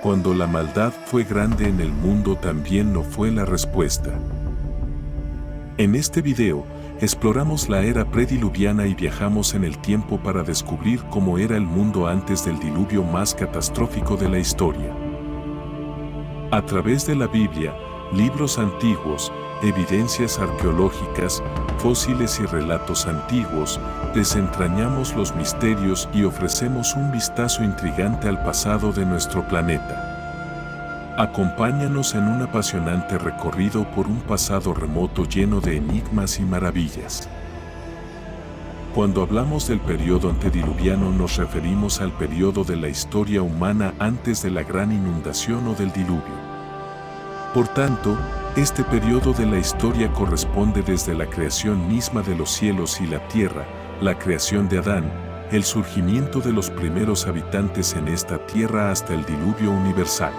Cuando la maldad fue grande en el mundo, también lo fue la respuesta. En este video, exploramos la era prediluviana y viajamos en el tiempo para descubrir cómo era el mundo antes del diluvio más catastrófico de la historia. A través de la Biblia, libros antiguos, evidencias arqueológicas, fósiles y relatos antiguos, desentrañamos los misterios y ofrecemos un vistazo intrigante al pasado de nuestro planeta. Acompáñanos en un apasionante recorrido por un pasado remoto lleno de enigmas y maravillas. Cuando hablamos del periodo antediluviano, nos referimos al periodo de la historia humana antes de la gran inundación o del diluvio. Por tanto, este periodo de la historia corresponde desde la creación misma de los cielos y la tierra, la creación de Adán, el surgimiento de los primeros habitantes en esta tierra hasta el diluvio universal.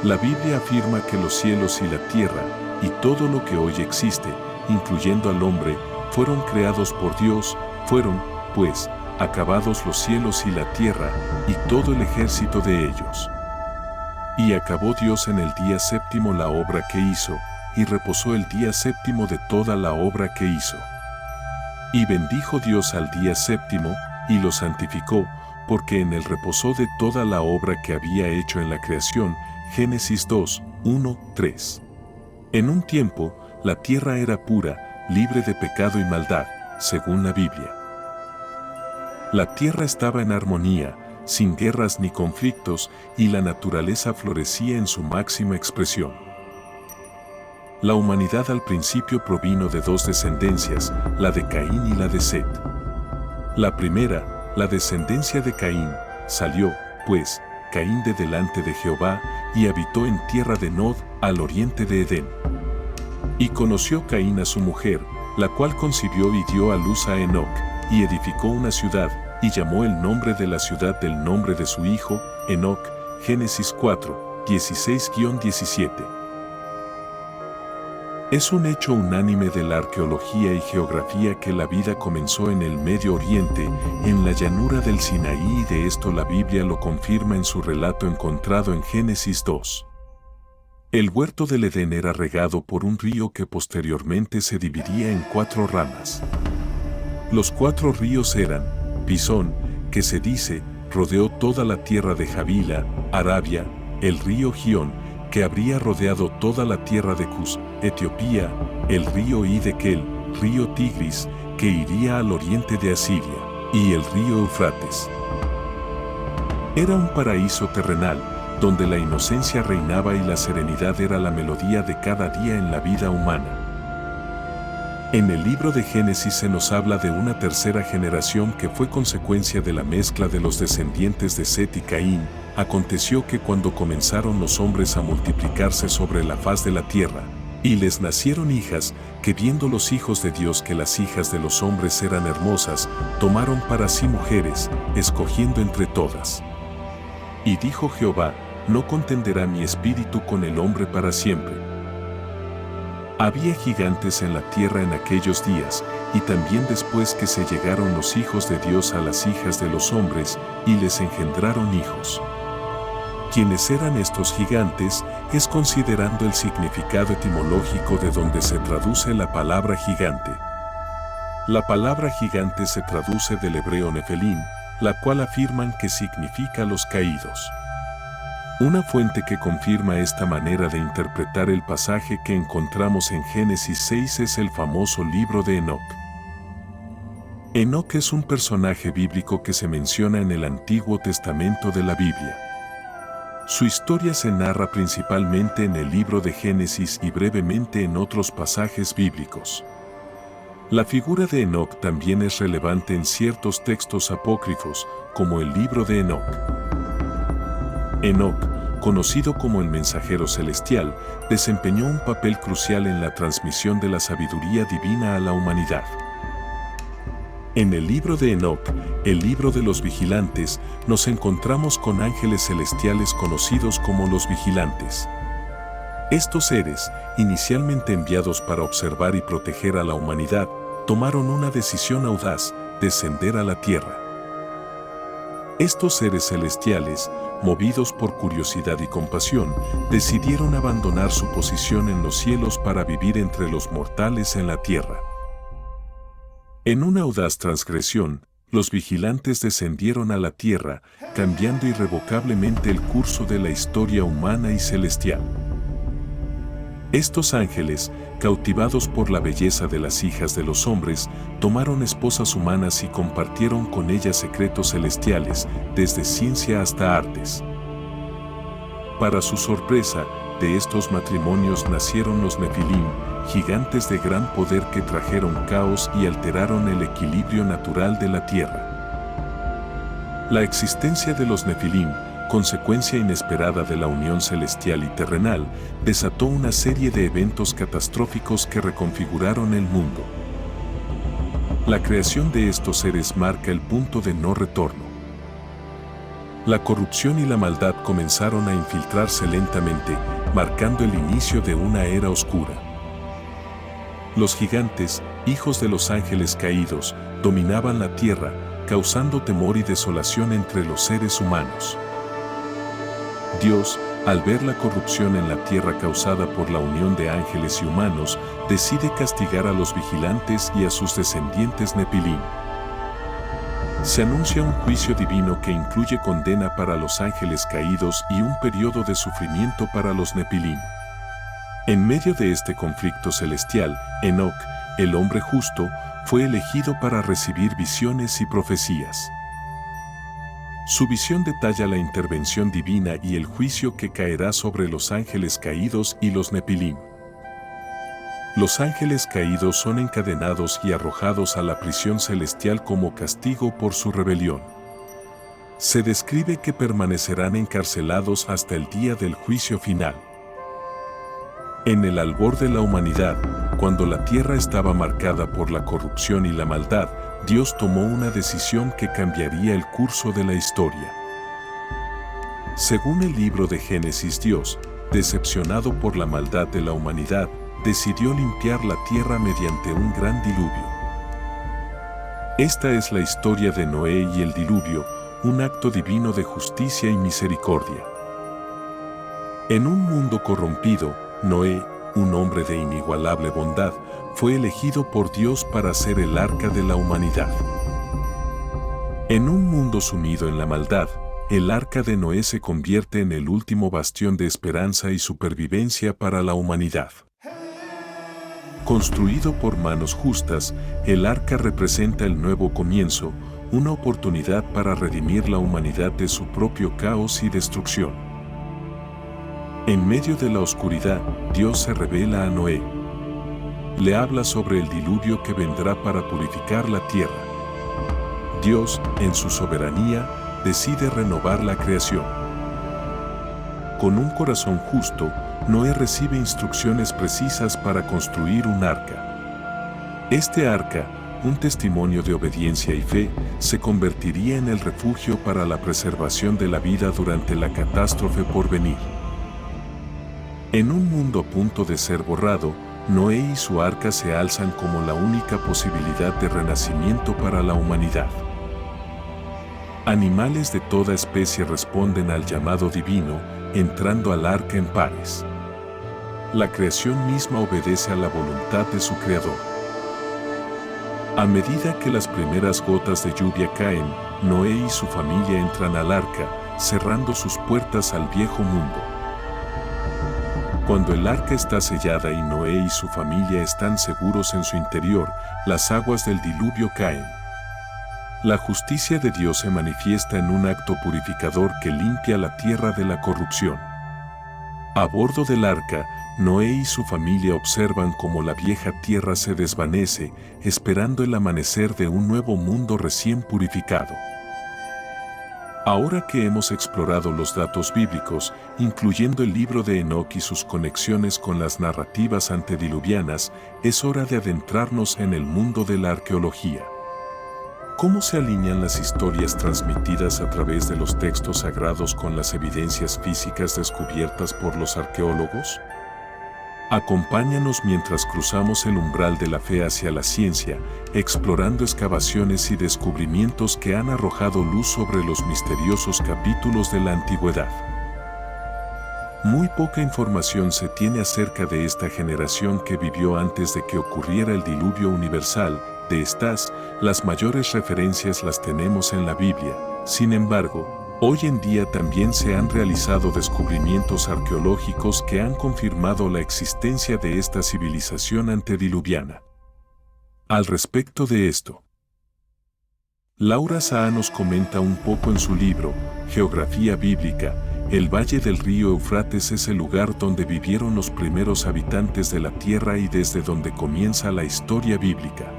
La Biblia afirma que los cielos y la tierra, y todo lo que hoy existe, incluyendo al hombre, fueron creados por Dios. Fueron, pues, acabados los cielos y la tierra, y todo el ejército de ellos. Y acabó Dios en el día séptimo la obra que hizo, y reposó el día séptimo de toda la obra que hizo. Y bendijo Dios al día séptimo, y lo santificó, porque en él reposó de toda la obra que había hecho en la creación. Génesis 2, 1, 3. En un tiempo, la tierra era pura, libre de pecado y maldad, según la Biblia. La tierra estaba en armonía, sin guerras ni conflictos, y la naturaleza florecía en su máxima expresión. La humanidad al principio provino de dos descendencias, la de Caín y la de Set. La primera, la descendencia de Caín, salió, pues, Caín de delante de Jehová, y habitó en tierra de Nod, al oriente de Edén. Y conoció Caín a su mujer, la cual concibió y dio a luz a Enoc, y edificó una ciudad, y llamó el nombre de la ciudad del nombre de su hijo, Enoc. Génesis 4, 16-17. Es un hecho unánime de la arqueología y geografía que la vida comenzó en el Medio Oriente, en la llanura del Sinaí, y de esto la Biblia lo confirma en su relato encontrado en Génesis 2. El huerto del Edén era regado por un río que posteriormente se dividía en 4 ramas. Los 4 ríos eran Pisón, que se dice, rodeó toda la tierra de Javila, Arabia; el río Gión, que habría rodeado toda la tierra de Cus, Etiopía; el río Hiddekel, río Tigris, que iría al oriente de Asiria; y el río Eufrates. Era un paraíso terrenal, donde la inocencia reinaba y la serenidad era la melodía de cada día en la vida humana. En el libro de Génesis se nos habla de una tercera generación que fue consecuencia de la mezcla de los descendientes de Set y Caín. Aconteció que cuando comenzaron los hombres a multiplicarse sobre la faz de la tierra, y les nacieron hijas, que viendo los hijos de Dios que las hijas de los hombres eran hermosas, tomaron para sí mujeres, escogiendo entre todas. Y dijo Jehová, no contenderá mi espíritu con el hombre para siempre. Había gigantes en la tierra en aquellos días, y también después que se llegaron los hijos de Dios a las hijas de los hombres, y les engendraron hijos. ¿Quiénes eran estos gigantes? Es considerando el significado etimológico de donde se traduce la palabra gigante. La palabra gigante se traduce del hebreo nefelín, la cual afirman que significa los caídos. Una fuente que confirma esta manera de interpretar el pasaje que encontramos en Génesis 6 es el famoso libro de Enoc. Enoc es un personaje bíblico que se menciona en el Antiguo Testamento de la Biblia. Su historia se narra principalmente en el libro de Génesis y brevemente en otros pasajes bíblicos. La figura de Enoc también es relevante en ciertos textos apócrifos, como el libro de Enoc. Enoc, conocido como el mensajero celestial, desempeñó un papel crucial en la transmisión de la sabiduría divina a la humanidad. En el libro de Enoc, el libro de los vigilantes, nos encontramos con ángeles celestiales conocidos como los vigilantes. Estos seres, inicialmente enviados para observar y proteger a la humanidad, tomaron una decisión audaz: descender a la tierra. Estos seres celestiales, movidos por curiosidad y compasión, decidieron abandonar su posición en los cielos para vivir entre los mortales en la tierra. En una audaz transgresión, los vigilantes descendieron a la tierra, cambiando irrevocablemente el curso de la historia humana y celestial. Estos ángeles, cautivados por la belleza de las hijas de los hombres, tomaron esposas humanas y compartieron con ellas secretos celestiales, desde ciencia hasta artes. Para su sorpresa, de estos matrimonios nacieron los Nefilim, gigantes de gran poder que trajeron caos y alteraron el equilibrio natural de la tierra. La existencia de los Nefilim, consecuencia inesperada de la unión celestial y terrenal, desató una serie de eventos catastróficos que reconfiguraron el mundo. La creación de estos seres marca el punto de no retorno. La corrupción y la maldad comenzaron a infiltrarse lentamente, marcando el inicio de una era oscura. Los gigantes, hijos de los ángeles caídos, dominaban la tierra, causando temor y desolación entre los seres humanos. Dios, al ver la corrupción en la tierra causada por la unión de ángeles y humanos, decide castigar a los vigilantes y a sus descendientes Nefilim. Se anuncia un juicio divino que incluye condena para los ángeles caídos y un periodo de sufrimiento para los Nefilim. En medio de este conflicto celestial, Enoc, el hombre justo, fue elegido para recibir visiones y profecías. Su visión detalla la intervención divina y el juicio que caerá sobre los ángeles caídos y los Nefilim. Los ángeles caídos son encadenados y arrojados a la prisión celestial como castigo por su rebelión. Se describe que permanecerán encarcelados hasta el día del juicio final. En el albor de la humanidad, cuando la tierra estaba marcada por la corrupción y la maldad, Dios tomó una decisión que cambiaría el curso de la historia. Según el libro de Génesis, Dios, decepcionado por la maldad de la humanidad, decidió limpiar la tierra mediante un gran diluvio. Esta es la historia de Noé y el diluvio, un acto divino de justicia y misericordia. En un mundo corrompido, Noé, un hombre de inigualable bondad, fue elegido por Dios para ser el arca de la humanidad. En un mundo sumido en la maldad, el arca de Noé se convierte en el último bastión de esperanza y supervivencia para la humanidad. Construido por manos justas, el arca representa el nuevo comienzo, una oportunidad para redimir la humanidad de su propio caos y destrucción. En medio de la oscuridad, Dios se revela a Noé. Le habla sobre el diluvio que vendrá para purificar la tierra. Dios, en su soberanía, decide renovar la creación. Con un corazón justo, Noé recibe instrucciones precisas para construir un arca. Este arca, un testimonio de obediencia y fe, se convertiría en el refugio para la preservación de la vida durante la catástrofe por venir. En un mundo a punto de ser borrado, Noé y su arca se alzan como la única posibilidad de renacimiento para la humanidad. Animales de toda especie responden al llamado divino, entrando al arca en pares. La creación misma obedece a la voluntad de su Creador. A medida que las primeras gotas de lluvia caen, Noé y su familia entran al arca, cerrando sus puertas al viejo mundo. Cuando el arca está sellada y Noé y su familia están seguros en su interior, las aguas del diluvio caen. La justicia de Dios se manifiesta en un acto purificador que limpia la tierra de la corrupción. A bordo del arca, Noé y su familia observan cómo la vieja tierra se desvanece, esperando el amanecer de un nuevo mundo recién purificado. Ahora que hemos explorado los datos bíblicos, incluyendo el libro de Enoc y sus conexiones con las narrativas antediluvianas, es hora de adentrarnos en el mundo de la arqueología. ¿Cómo se alinean las historias transmitidas a través de los textos sagrados con las evidencias físicas descubiertas por los arqueólogos? Acompáñanos mientras cruzamos el umbral de la fe hacia la ciencia, explorando excavaciones y descubrimientos que han arrojado luz sobre los misteriosos capítulos de la antigüedad. Muy poca información se tiene acerca de esta generación que vivió antes de que ocurriera el diluvio universal. De estas, las mayores referencias las tenemos en la Biblia. Sin embargo, hoy en día también se han realizado descubrimientos arqueológicos que han confirmado la existencia de esta civilización antediluviana. Al respecto de esto, Laura Saa nos comenta un poco en su libro, Geografía Bíblica. El valle del río Eufrates es el lugar donde vivieron los primeros habitantes de la tierra y desde donde comienza la historia bíblica.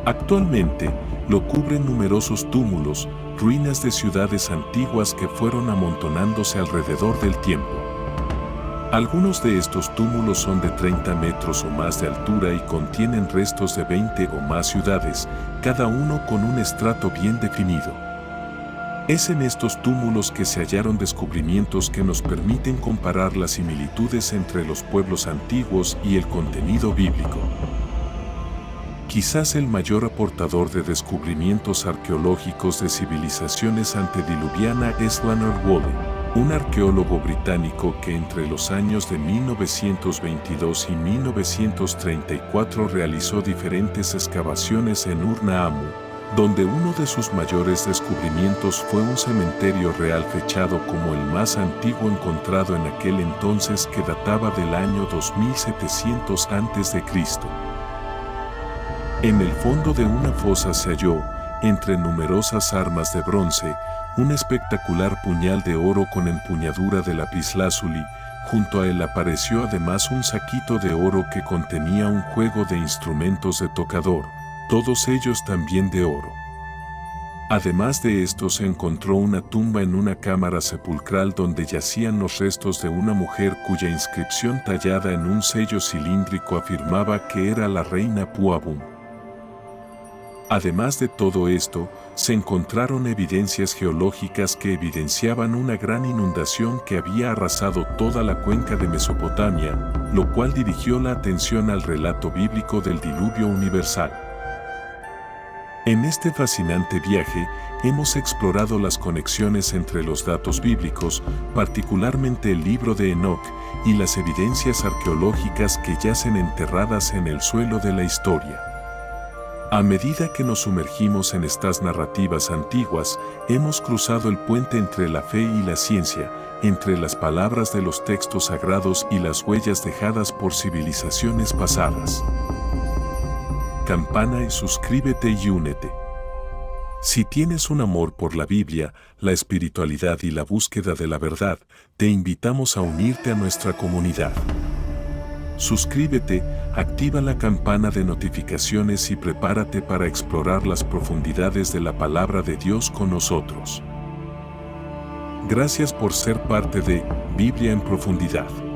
Actualmente, lo cubren numerosos túmulos, ruinas de ciudades antiguas que fueron amontonándose alrededor del tiempo. Algunos de estos túmulos son de 30 metros o más de altura y contienen restos de 20 o más ciudades, cada uno con un estrato bien definido. Es en estos túmulos que se hallaron descubrimientos que nos permiten comparar las similitudes entre los pueblos antiguos y el contenido bíblico. Quizás el mayor aportador de descubrimientos arqueológicos de civilizaciones antediluviana es Leonard Woolley, un arqueólogo británico que entre los años de 1922 y 1934 realizó diferentes excavaciones en Ur-Naamu, donde uno de sus mayores descubrimientos fue un cementerio real fechado como el más antiguo encontrado en aquel entonces, que databa del año 2700 a.C. En el fondo de una fosa se halló, entre numerosas armas de bronce, un espectacular puñal de oro con empuñadura de lapislázuli. Junto a él apareció además un saquito de oro que contenía un juego de instrumentos de tocador, todos ellos también de oro. Además de esto, se encontró una tumba en una cámara sepulcral donde yacían los restos de una mujer cuya inscripción tallada en un sello cilíndrico afirmaba que era la reina Puabum. Además de todo esto, se encontraron evidencias geológicas que evidenciaban una gran inundación que había arrasado toda la cuenca de Mesopotamia, lo cual dirigió la atención al relato bíblico del diluvio universal. En este fascinante viaje, hemos explorado las conexiones entre los datos bíblicos, particularmente el libro de Enoc, y las evidencias arqueológicas que yacen enterradas en el suelo de la historia. A medida que nos sumergimos en estas narrativas antiguas, hemos cruzado el puente entre la fe y la ciencia, entre las palabras de los textos sagrados y las huellas dejadas por civilizaciones pasadas. Campana y suscríbete y únete. Si tienes un amor por la Biblia, la espiritualidad y la búsqueda de la verdad, te invitamos a unirte a nuestra comunidad. Suscríbete, activa la campana de notificaciones y prepárate para explorar las profundidades de la palabra de Dios con nosotros. Gracias por ser parte de Biblia en Profundidad.